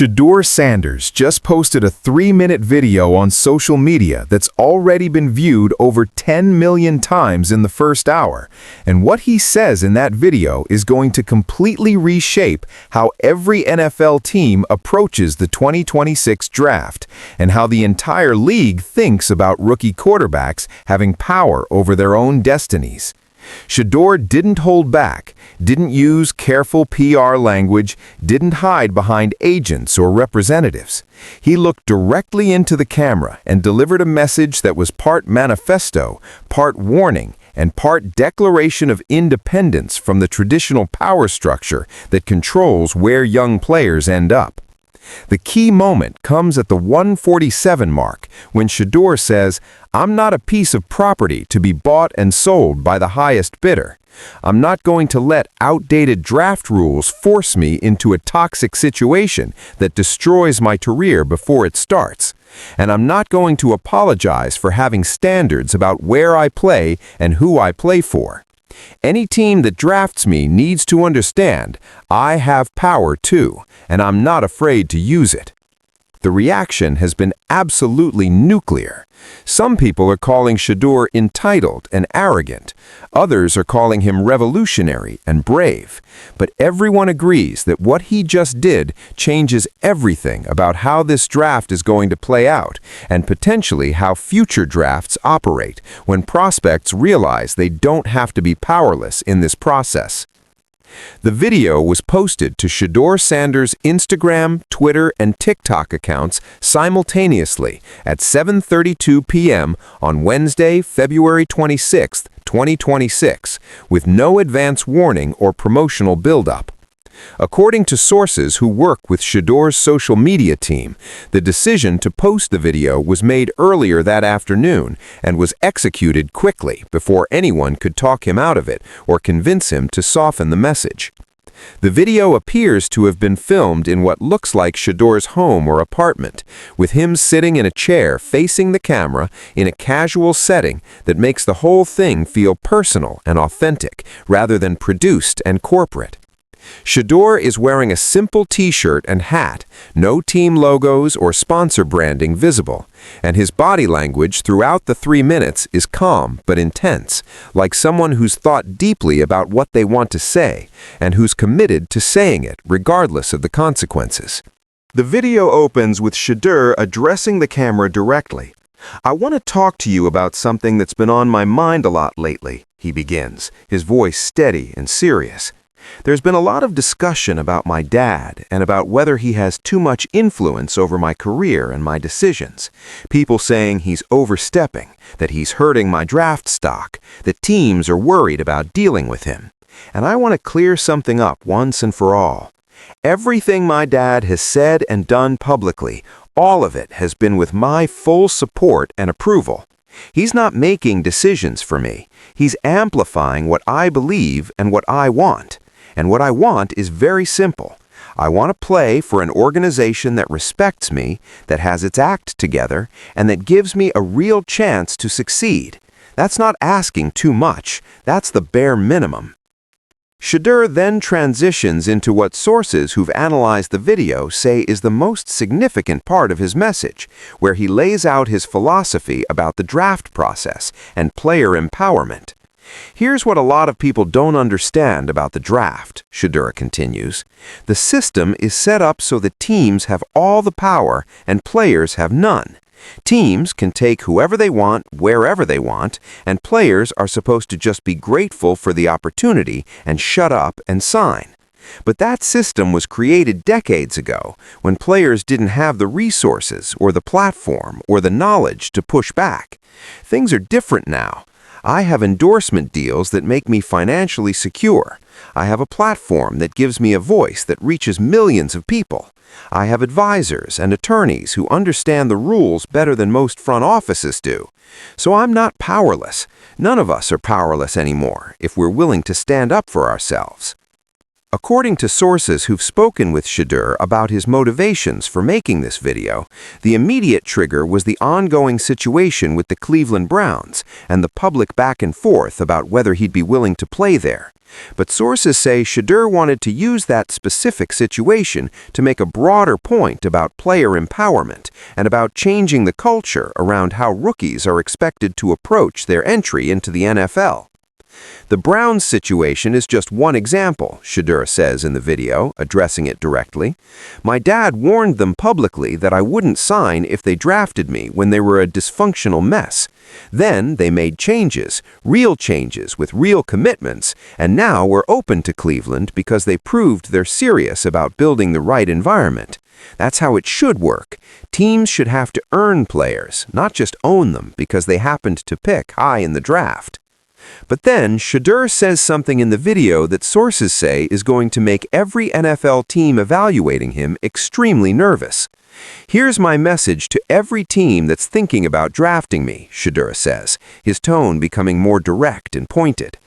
Shedeur Sanders just posted a 3-minute video on social media that's already been viewed over 10 million times in the first hour. And what he says in that video is going to completely reshape how every NFL team approaches the 2026 draft and how the entire league thinks about rookie quarterbacks having power over their own destinies. Shedeur didn't hold back, didn't use careful PR language, didn't hide behind agents or representatives. He looked directly into the camera and delivered a message that was part manifesto, part warning, and part declaration of independence from the traditional power structure that controls where young players end up. The key moment comes at the 147 mark when Shedeur says, "I'm not a piece of property to be bought and sold by the highest bidder. I'm not going to let outdated draft rules force me into a toxic situation that destroys my career before it starts. And I'm not going to apologize for having standards about where I play and who I play for. Any team that drafts me needs to understand I have power too, and I'm not afraid to use it." The reaction has been absolutely nuclear. Some people are calling Shedeur entitled and arrogant. Others are calling him revolutionary and brave. But everyone agrees that what he just did changes everything about how this draft is going to play out and potentially how future drafts operate when prospects realize they don't have to be powerless in this process. The video was posted to Shedeur Sanders' Instagram, Twitter, and TikTok accounts simultaneously at 7:32 p.m. on Wednesday, February 26, 2026, with no advance warning or promotional buildup. According to sources who work with Shedeur's social media team, the decision to post the video was made earlier that afternoon and was executed quickly before anyone could talk him out of it or convince him to soften the message. The video appears to have been filmed in what looks like Shedeur's home or apartment, with him sitting in a chair facing the camera in a casual setting that makes the whole thing feel personal and authentic rather than produced and corporate. Shedeur is wearing a simple t-shirt and hat, no team logos or sponsor branding visible, and his body language throughout the 3 minutes is calm but intense, like someone who's thought deeply about what they want to say and who's committed to saying it regardless of the consequences. The video opens with Shedeur addressing the camera directly. "I want to talk to you about something that's been on my mind a lot lately," he begins, his voice steady and serious. "There's been a lot of discussion about my dad and about whether he has too much influence over my career and my decisions. People saying he's overstepping, that he's hurting my draft stock, that teams are worried about dealing with him. And I want to clear something up once and for all. Everything my dad has said and done publicly, all of it has been with my full support and approval. He's not making decisions for me. He's amplifying what I believe and what I want. And what I want is very simple. I want to play for an organization that respects me, that has its act together, and that gives me a real chance to succeed. That's not asking too much. That's the bare minimum." Shedeur then transitions into what sources who've analyzed the video say is the most significant part of his message, where he lays out his philosophy about the draft process and player empowerment. "Here's what a lot of people don't understand about the draft," Shedeur continues. "The system is set up so that teams have all the power and players have none. Teams can take whoever they want, wherever they want, and players are supposed to just be grateful for the opportunity and shut up and sign. But that system was created decades ago when players didn't have the resources or the platform or the knowledge to push back. Things are different now. I have endorsement deals that make me financially secure. I have a platform that gives me a voice that reaches millions of people. I have advisors and attorneys who understand the rules better than most front offices do. So I'm not powerless. None of us are powerless anymore if we're willing to stand up for ourselves." According to sources who've spoken with Shedeur about his motivations for making this video, the immediate trigger was the ongoing situation with the Cleveland Browns and the public back and forth about whether he'd be willing to play there. But sources say Shedeur wanted to use that specific situation to make a broader point about player empowerment and about changing the culture around how rookies are expected to approach their entry into the NFL. The Browns situation is just one example, Shedeur says in the video, addressing it directly. My dad warned them publicly that I wouldn't sign if they drafted me when they were a dysfunctional mess. Then they made changes, real changes with real commitments, and now we're open to Cleveland because they proved they're serious about building the right environment. That's how it should work. Teams should have to earn players, not just own them because they happened to pick high in the draft. But then, Shedeur says something in the video that sources say is going to make every NFL team evaluating him extremely nervous. Here's my message to every team that's thinking about drafting me, Shedeur says, his tone becoming more direct and pointed.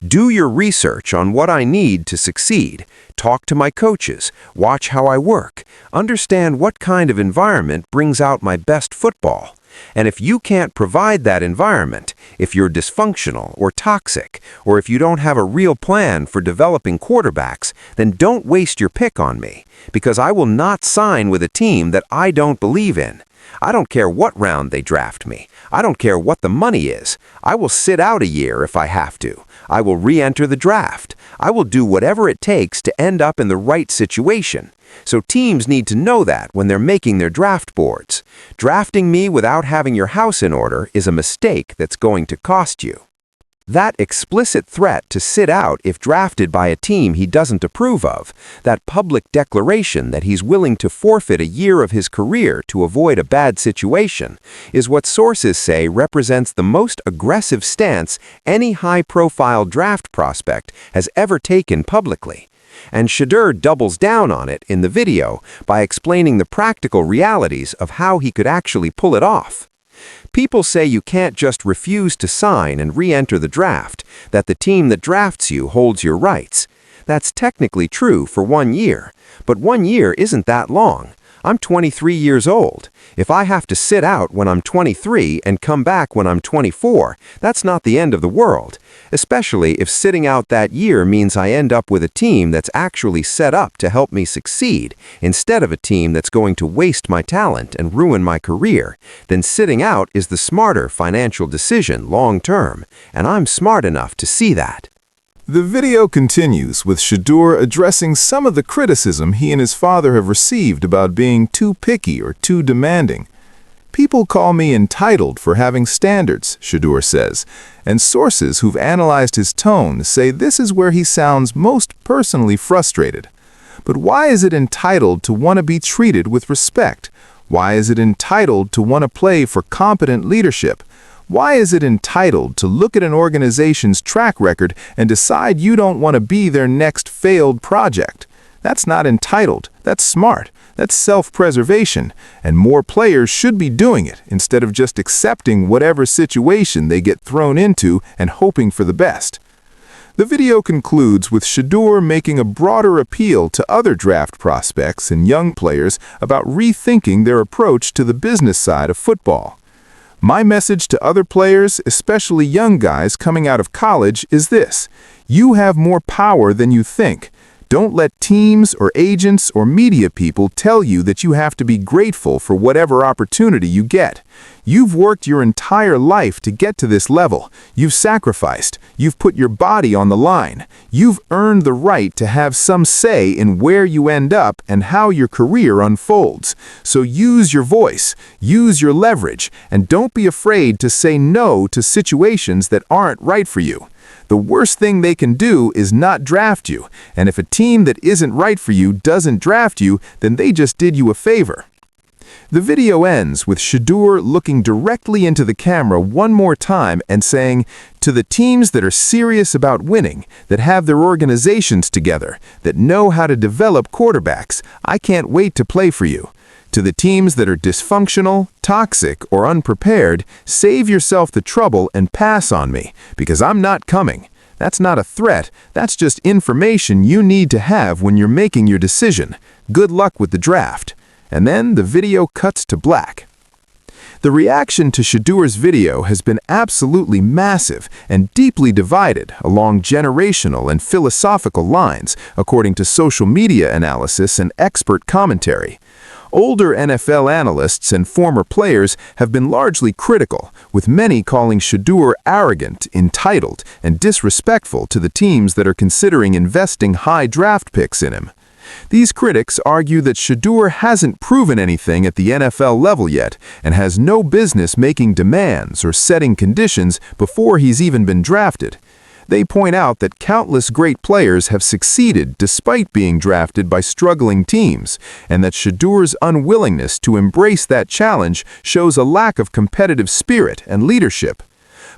Do your research on what I need to succeed. Talk to my coaches. Watch how I work. Understand what kind of environment brings out my best football. And if you can't provide that environment, if you're dysfunctional or toxic, or if you don't have a real plan for developing quarterbacks, then don't waste your pick on me, because I will not sign with a team that I don't believe in. I don't care what round they draft me. I don't care what the money is. I will sit out a year if I have to. I will re-enter the draft. I will do whatever it takes to end up in the right situation. So teams need to know that when they're making their draft boards. Drafting me without having your house in order is a mistake that's going to cost you. That explicit threat to sit out if drafted by a team he doesn't approve of, that public declaration that he's willing to forfeit a year of his career to avoid a bad situation, is what sources say represents the most aggressive stance any high-profile draft prospect has ever taken publicly. And Shedeur doubles down on it in the video by explaining the practical realities of how he could actually pull it off. People say you can't just refuse to sign and re-enter the draft, that the team that drafts you holds your rights. That's technically true for 1 year, but 1 year isn't that long. I'm 23 years old. If I have to sit out when I'm 23 and come back when I'm 24, that's not the end of the world, especially if sitting out that year means I end up with a team that's actually set up to help me succeed, instead of a team that's going to waste my talent and ruin my career. Then sitting out is the smarter financial decision long term, and I'm smart enough to see that. The video continues with Shedeur addressing some of the criticism he and his father have received about being too picky or too demanding. People call me entitled for having standards, Shedeur says, and sources who've analyzed his tone say this is where he sounds most personally frustrated. But why is it entitled to want to be treated with respect? Why is it entitled to want to play for competent leadership? Why is it entitled to look at an organization's track record and decide you don't want to be their next failed project? That's not entitled. That's smart. That's self-preservation, and more players should be doing it instead of just accepting whatever situation they get thrown into and hoping for the best. The video concludes with Shedeur making a broader appeal to other draft prospects and young players about rethinking their approach to the business side of football. My message to other players, especially young guys coming out of college, is this: you have more power than you think. Don't let teams or agents or media people tell you that you have to be grateful for whatever opportunity you get. You've worked your entire life to get to this level. You've sacrificed. You've put your body on the line. You've earned the right to have some say in where you end up and how your career unfolds. So use your voice, use your leverage, and don't be afraid to say no to situations that aren't right for you. The worst thing they can do is not draft you, and if a team that isn't right for you doesn't draft you, then they just did you a favor. The video ends with Shedeur looking directly into the camera one more time and saying, "To the teams that are serious about winning, that have their organizations together, that know how to develop quarterbacks, I can't wait to play for you. To the teams that are dysfunctional, toxic, or unprepared, save yourself the trouble and pass on me, because I'm not coming. That's not a threat, that's just information you need to have when you're making your decision. Good luck with the draft." And then the video cuts to black. The reaction to Shedeur's video has been absolutely massive and deeply divided along generational and philosophical lines, according to social media analysis and expert commentary. Older NFL analysts and former players have been largely critical, with many calling Shedeur arrogant, entitled, and disrespectful to the teams that are considering investing high draft picks in him. These critics argue that Shedeur hasn't proven anything at the NFL level yet and has no business making demands or setting conditions before he's even been drafted. They point out that countless great players have succeeded despite being drafted by struggling teams, and that Shedeur's unwillingness to embrace that challenge shows a lack of competitive spirit and leadership.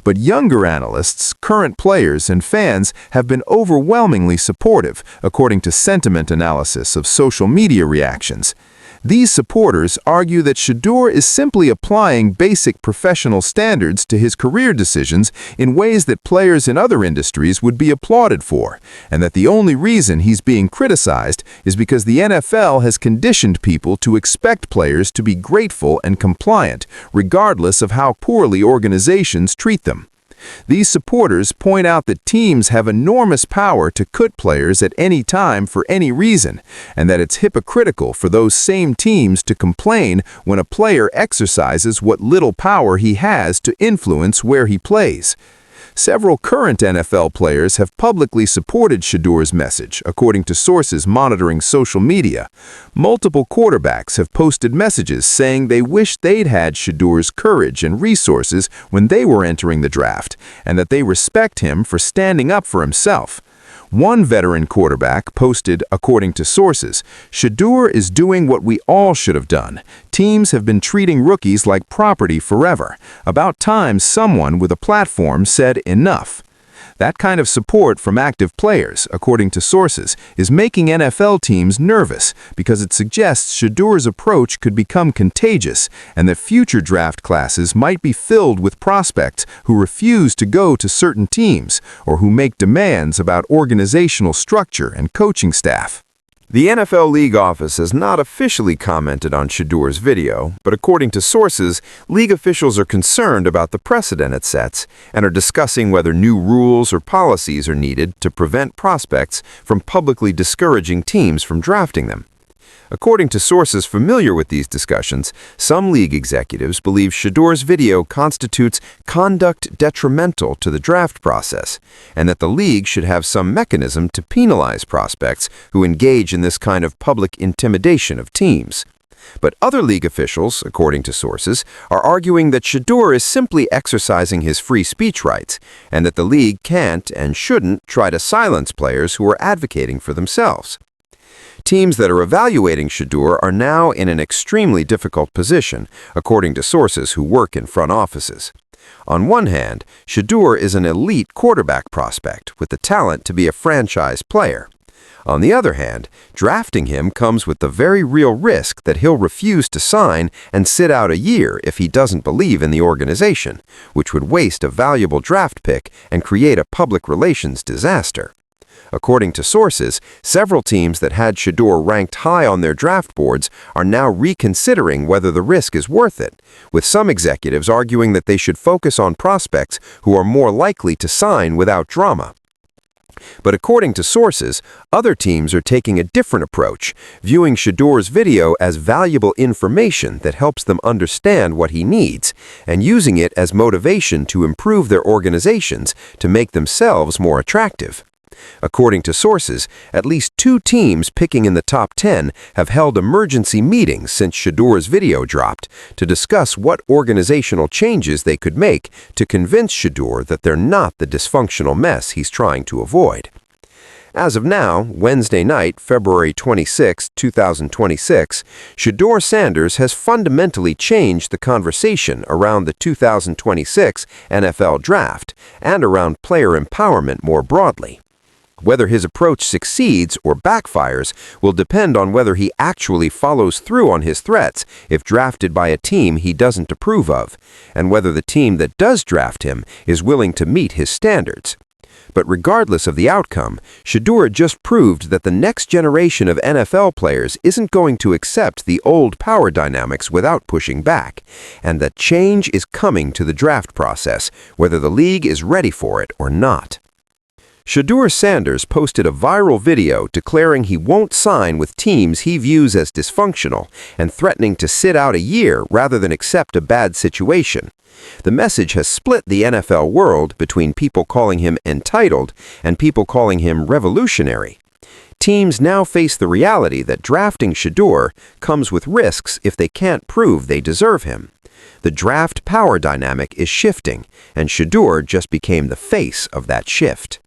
But younger analysts, current players, and fans have been overwhelmingly supportive, according to sentiment analysis of social media reactions. These supporters argue that Shedeur is simply applying basic professional standards to his career decisions in ways that players in other industries would be applauded for, and that the only reason he's being criticized is because the NFL has conditioned people to expect players to be grateful and compliant, regardless of how poorly organizations treat them. These supporters point out that teams have enormous power to cut players at any time for any reason, and that it's hypocritical for those same teams to complain when a player exercises what little power he has to influence where he plays. Several current NFL players have publicly supported Shedeur's message, according to sources monitoring social media. Multiple quarterbacks have posted messages saying they wish they'd had Shedeur's courage and resources when they were entering the draft, and that they respect him for standing up for himself. One veteran quarterback posted, according to sources, "Shedeur is doing what we all should have done. Teams have been treating rookies like property forever. About time someone with a platform said enough." That kind of support from active players, according to sources, is making NFL teams nervous because it suggests Shedeur's approach could become contagious and that future draft classes might be filled with prospects who refuse to go to certain teams or who make demands about organizational structure and coaching staff. The NFL League office has not officially commented on Shedeur's video, but according to sources, league officials are concerned about the precedent it sets and are discussing whether new rules or policies are needed to prevent prospects from publicly discouraging teams from drafting them. According to sources familiar with these discussions, some league executives believe Shedeur's video constitutes conduct detrimental to the draft process, and that the league should have some mechanism to penalize prospects who engage in this kind of public intimidation of teams. But other league officials, according to sources, are arguing that Shedeur is simply exercising his free speech rights, and that the league can't and shouldn't try to silence players who are advocating for themselves. Teams that are evaluating Shedeur are now in an extremely difficult position, according to sources who work in front offices. On one hand, Shedeur is an elite quarterback prospect with the talent to be a franchise player. On the other hand, drafting him comes with the very real risk that he'll refuse to sign and sit out a year if he doesn't believe in the organization, which would waste a valuable draft pick and create a public relations disaster. According to sources, several teams that had Shedeur ranked high on their draft boards are now reconsidering whether the risk is worth it, with some executives arguing that they should focus on prospects who are more likely to sign without drama. But according to sources, other teams are taking a different approach, viewing Shedeur's video as valuable information that helps them understand what he needs, and using it as motivation to improve their organizations to make themselves more attractive. According to sources, at least 2 teams picking in the top 10 have held emergency meetings since Shedeur's video dropped to discuss what organizational changes they could make to convince Shedeur that they're not the dysfunctional mess he's trying to avoid. As of now, Wednesday night, February 26, 2026, Shedeur Sanders has fundamentally changed the conversation around the 2026 NFL Draft and around player empowerment more broadly. Whether his approach succeeds or backfires will depend on whether he actually follows through on his threats if drafted by a team he doesn't approve of, and whether the team that does draft him is willing to meet his standards. But regardless of the outcome, Shedeur just proved that the next generation of NFL players isn't going to accept the old power dynamics without pushing back, and that change is coming to the draft process, whether the league is ready for it or not. Shedeur Sanders posted a viral video declaring he won't sign with teams he views as dysfunctional and threatening to sit out a year rather than accept a bad situation. The message has split the NFL world between people calling him entitled and people calling him revolutionary. Teams now face the reality that drafting Shedeur comes with risks if they can't prove they deserve him. The draft power dynamic is shifting, and Shedeur just became the face of that shift.